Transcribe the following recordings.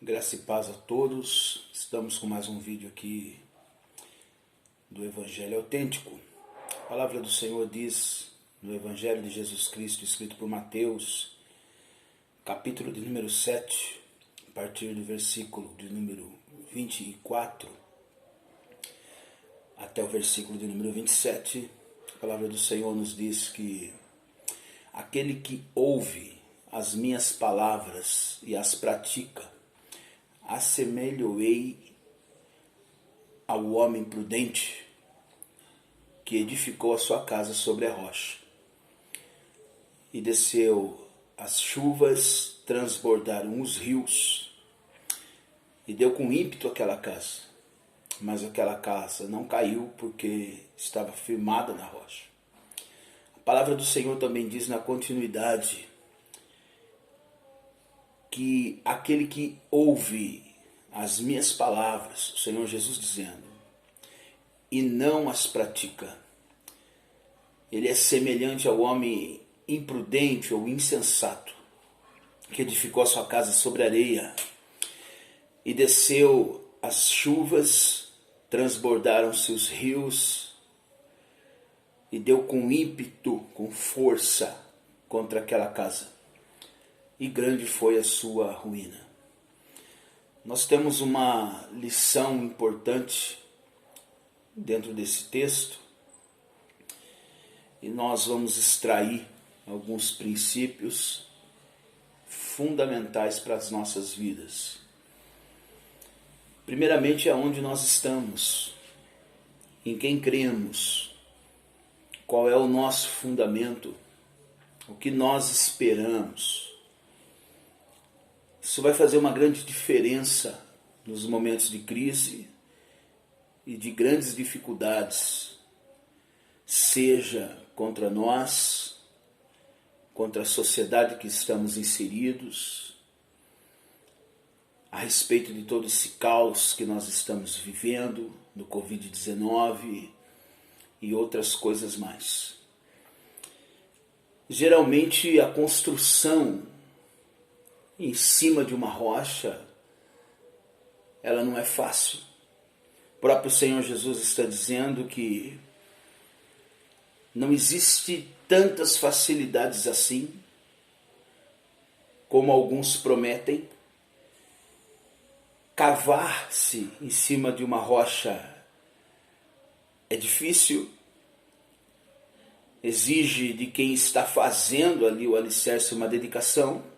Graça e paz a todos. Estamos com mais um vídeo aqui do Evangelho Autêntico. A palavra do Senhor diz no Evangelho de Jesus Cristo, escrito por Mateus, capítulo de número 7, a partir do versículo de número 24 até o versículo de número 27. A palavra do Senhor nos diz que aquele que ouve as minhas palavras e as pratica, assemelho-ei ao homem prudente que edificou a sua casa sobre a rocha. E desceu as chuvas, transbordaram os rios, e deu com ímpeto aquela casa. Mas aquela casa não caiu porque estava firmada na rocha. A palavra do Senhor também diz na continuidade que aquele que ouve as minhas palavras, o Senhor Jesus dizendo, e não as pratica, ele é semelhante ao homem imprudente ou insensato, que edificou a sua casa sobre areia, e desceu as chuvas, transbordaram-se os rios, e deu com ímpeto, com força, contra aquela casa. E grande foi a sua ruína. Nós temos uma lição importante dentro desse texto e nós vamos extrair alguns princípios fundamentais para as nossas vidas. Primeiramente, aonde nós estamos, em quem cremos, qual é o nosso fundamento, o que nós esperamos. Isso vai fazer uma grande diferença nos momentos de crise e de grandes dificuldades, seja contra nós, contra a sociedade que estamos inseridos, a respeito de todo esse caos que nós estamos vivendo, do Covid-19 e outras coisas mais. Geralmente a construção em cima de uma rocha, ela não é fácil. O próprio Senhor Jesus está dizendo que não existe tantas facilidades assim, como alguns prometem. Cavar-se em cima de uma rocha é difícil, exige de quem está fazendo ali o alicerce uma dedicação,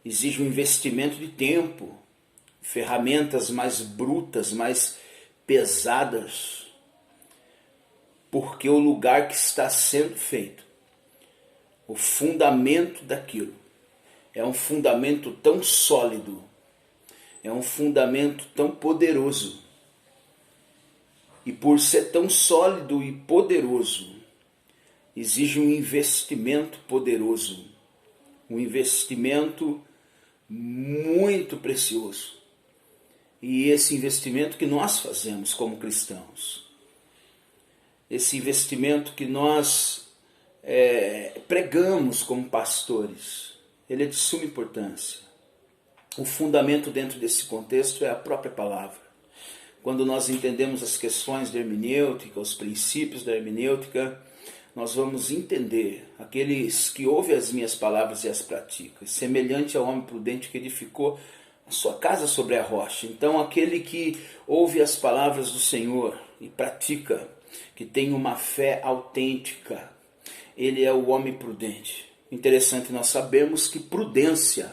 exige um investimento de tempo, ferramentas mais brutas, mais pesadas, porque o lugar que está sendo feito, o fundamento daquilo, é um fundamento tão sólido, é um fundamento tão poderoso, e por ser tão sólido e poderoso, exige um investimento poderoso, um investimento muito precioso. E esse investimento que nós fazemos como cristãos, esse investimento que nós pregamos como pastores, ele é de suma importância. O fundamento dentro desse contexto é a própria palavra. Quando nós entendemos as questões da hermenêutica, os princípios da hermenêutica, nós vamos entender aqueles que ouvem as minhas palavras e as praticam, semelhante ao homem prudente que edificou a sua casa sobre a rocha. Então, aquele que ouve as palavras do Senhor e pratica, que tem uma fé autêntica, ele é o homem prudente. Interessante, nós sabemos que prudência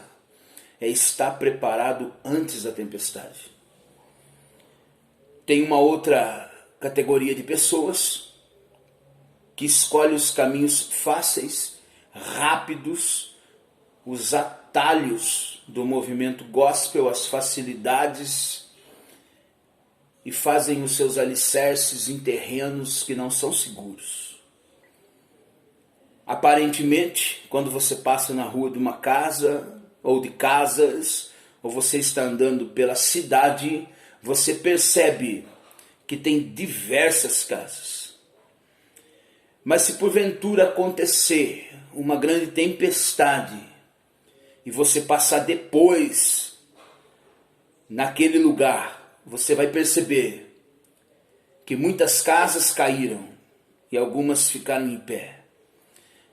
é estar preparado antes da tempestade. Tem uma outra categoria de pessoas que escolhe os caminhos fáceis, rápidos, os atalhos do movimento gospel, as facilidades, e fazem os seus alicerces em terrenos que não são seguros. Aparentemente, quando você passa na rua de uma casa, ou de casas, ou você está andando pela cidade, você percebe que tem diversas casas. Mas se porventura acontecer uma grande tempestade e você passar depois naquele lugar, você vai perceber que muitas casas caíram e algumas ficaram em pé.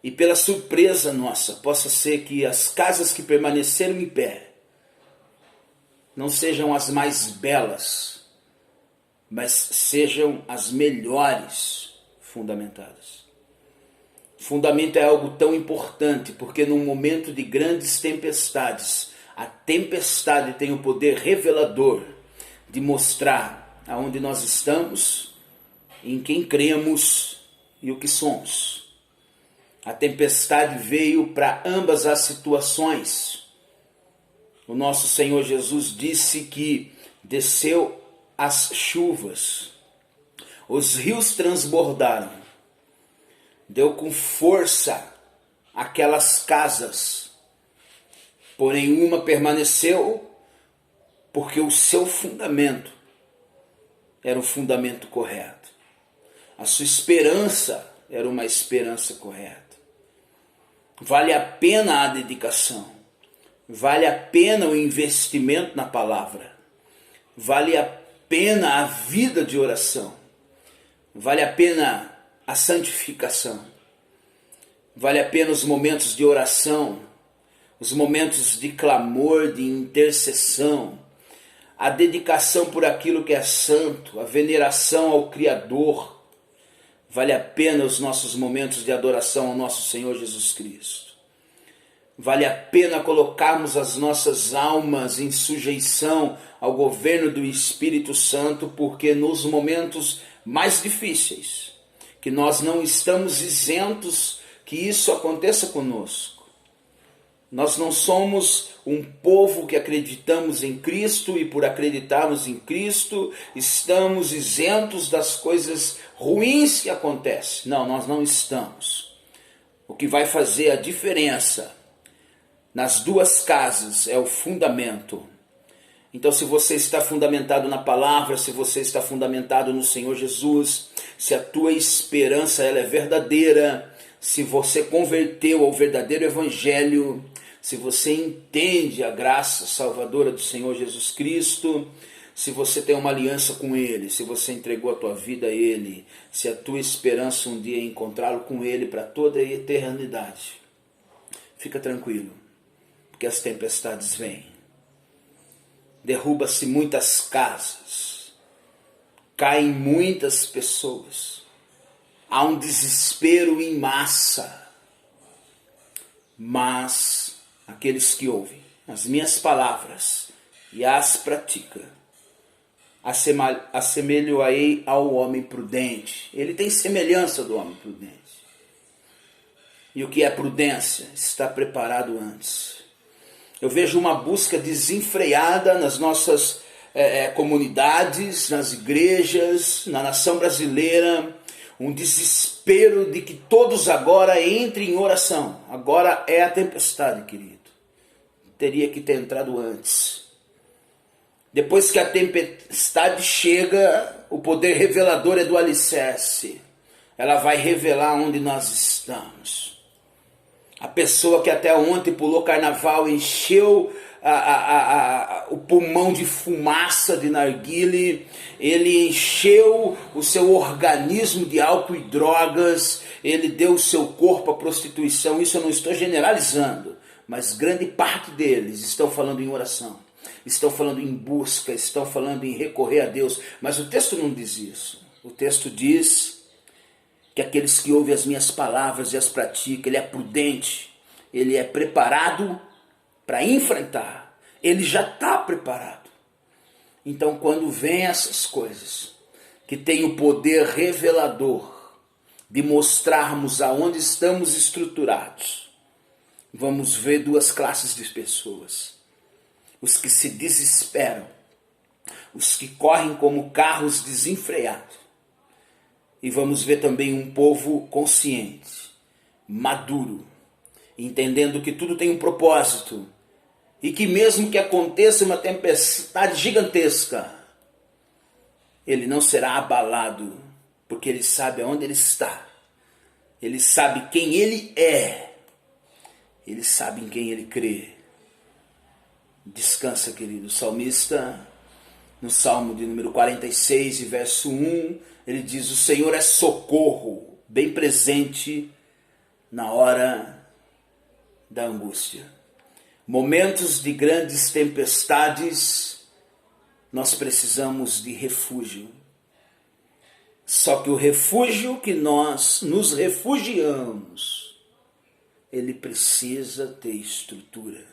E pela surpresa nossa, possa ser que as casas que permaneceram em pé não sejam as mais belas, mas sejam as melhores fundamentadas. Fundamento é algo tão importante, porque num momento de grandes tempestades, a tempestade tem o poder revelador de mostrar aonde nós estamos, em quem cremos e o que somos. A tempestade veio para ambas as situações. O nosso Senhor Jesus disse que desceu as chuvas, os rios transbordaram, deu com força aquelas casas, porém uma permaneceu porque o seu fundamento era o fundamento correto. A sua esperança era uma esperança correta. Vale a pena a dedicação, vale a pena o investimento na palavra, vale a pena a vida de oração, vale a pena a santificação, vale a pena os momentos de oração, os momentos de clamor, de intercessão, a dedicação por aquilo que é santo, a veneração ao Criador. Vale a pena os nossos momentos de adoração ao nosso Senhor Jesus Cristo. Vale a pena colocarmos as nossas almas em sujeição ao governo do Espírito Santo, porque nos momentos mais difíceis, que nós não estamos isentos que isso aconteça conosco. Nós não somos um povo que acreditamos em Cristo e por acreditarmos em Cristo estamos isentos das coisas ruins que acontecem. Não, nós não estamos. O que vai fazer a diferença nas duas casas é o fundamento. Então, se você está fundamentado na palavra, se você está fundamentado no Senhor Jesus, se a tua esperança ela é verdadeira, se você converteu ao verdadeiro evangelho, se você entende a graça salvadora do Senhor Jesus Cristo, se você tem uma aliança com Ele, se você entregou a tua vida a Ele, se a tua esperança um dia é encontrá-lo com Ele para toda a eternidade, fica tranquilo, porque as tempestades vêm. Derruba-se muitas casas, caem muitas pessoas, há um desespero em massa, mas aqueles que ouvem as minhas palavras e as praticam, assemelho-ei ao homem prudente. Ele tem semelhança do homem prudente. E o que é prudência? Está preparado antes. Eu vejo uma busca desenfreada nas nossas comunidades, nas igrejas, na nação brasileira, um desespero de que todos agora entrem em oração. Agora é a tempestade, querido. Teria que ter entrado antes. Depois que a tempestade chega, o poder revelador é do alicerce. Ela vai revelar onde nós estamos. A pessoa que até ontem pulou carnaval, encheu o pulmão de fumaça de narguile, ele encheu o seu organismo de álcool e drogas, ele deu o seu corpo à prostituição. Isso eu não estou generalizando, mas grande parte deles estão falando em oração, estão falando em busca, estão falando em recorrer a Deus. Mas o texto não diz isso. O texto diz que aqueles que ouvem as minhas palavras e as praticam, ele é prudente, ele é preparado para enfrentar, ele já está preparado. Então, quando vem essas coisas, que tem o poder revelador de mostrarmos aonde estamos estruturados, vamos ver duas classes de pessoas: os que se desesperam, os que correm como carros desenfreados, e vamos ver também um povo consciente, maduro, entendendo que tudo tem um propósito, e que mesmo que aconteça uma tempestade gigantesca, ele não será abalado, porque ele sabe aonde ele está, ele sabe quem ele é, ele sabe em quem ele crê. Descansa, querido. O salmista, no Salmo de número 46, e verso 1, ele diz: o Senhor é socorro, bem presente na hora da angústia. Momentos de grandes tempestades, nós precisamos de refúgio. Só que o refúgio que nós nos refugiamos, ele precisa ter estrutura.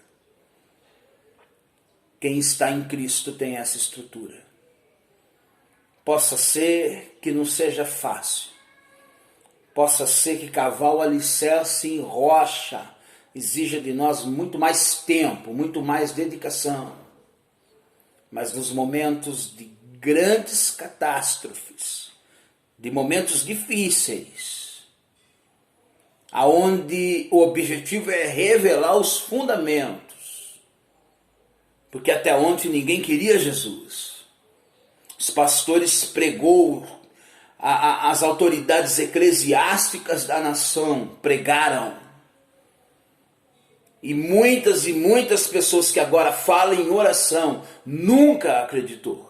Quem está em Cristo tem essa estrutura. Possa ser que não seja fácil. Possa ser que cavar o alicerce em rocha exija de nós muito mais tempo, muito mais dedicação. Mas nos momentos de grandes catástrofes, de momentos difíceis, aonde o objetivo é revelar os fundamentos, porque até ontem ninguém queria Jesus. Os pastores pregou, as autoridades eclesiásticas da nação pregaram. E muitas pessoas que agora falam em oração nunca acreditou.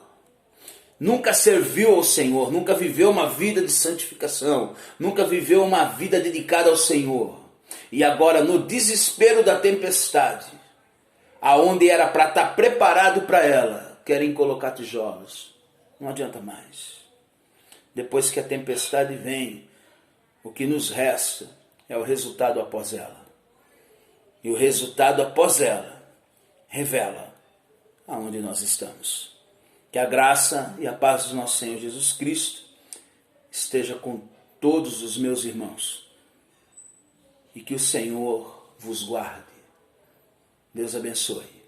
Nunca serviu ao Senhor, nunca viveu uma vida de santificação, nunca viveu uma vida dedicada ao Senhor. E agora, no desespero da tempestade, aonde era para estar preparado para ela, querem colocar tijolos. Não adianta mais. Depois que a tempestade vem, o que nos resta é o resultado após ela. E o resultado após ela revela aonde nós estamos. Que a graça e a paz do nosso Senhor Jesus Cristo esteja com todos os meus irmãos. E que o Senhor vos guarde. Deus abençoe.